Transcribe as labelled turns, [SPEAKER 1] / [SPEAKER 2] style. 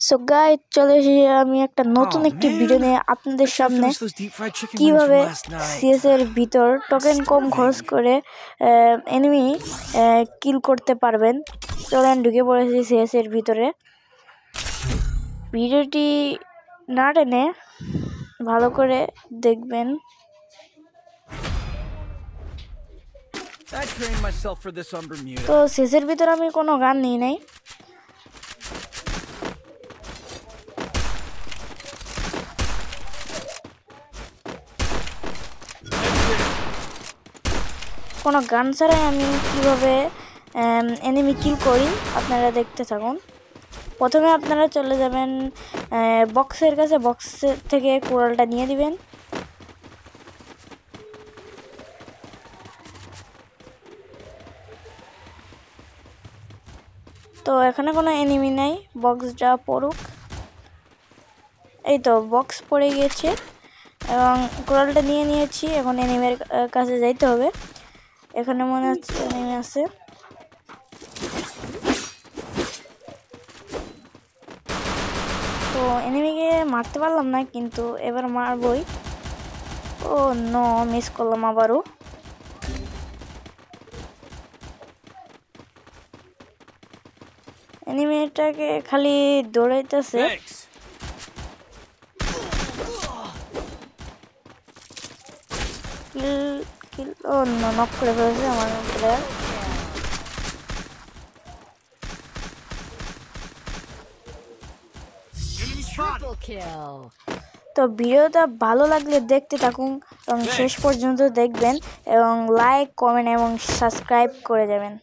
[SPEAKER 1] So guys চলে এসেছি আমি একটা নতুন একটি ভিডিও নিয়ে আপনাদের সামনে কিভাবে সিএস এর ভিতর টোকেন কম খরচ করে এনিমি কিল করতে পারবেন। চলেন ঢুকে পড়েছি সিএস এর ভিতরে। ভিডিওটি না টেনে ভালো করে দেখবেন। তো সিএস এর ভিতরে আমি কোনো গান নিই নাই, কোনো গান ছাড়াই আমি কিভাবে এনিমি কিল করি আপনারা দেখতে থাকুন। প্রথমে আপনারা চলে যাবেন বক্সের কাছে, বক্সের থেকে কোরালটা নিয়ে দিবেন। তো এখানে কোনো এনিমি নাই, বক্সটা পড়ুক। এই তো বক্স পড়ে গিয়েছে এবং কোরালটা নিয়ে নিয়েছি। এখন এনিমির কাছে যাইতে হবে। এখানে মনে হচ্ছে এনিমি আছে। তো এনিমিকে মারতে পারলাম না, কিন্তু এবার মারবই। ও নো, মিস করলাম আবারও। এনিমিটাকে খালি দৌড়াইতেছে। কিল ও নো, নক করে ফেলেছে আমার প্লেয়ার। তো ভিডিওটা ভালো লাগলে দেখতে থাকুন এবং শেষ পর্যন্ত দেখবেন এবং লাইক, কমেন্ট এবং সাবস্ক্রাইব করে যাবেন।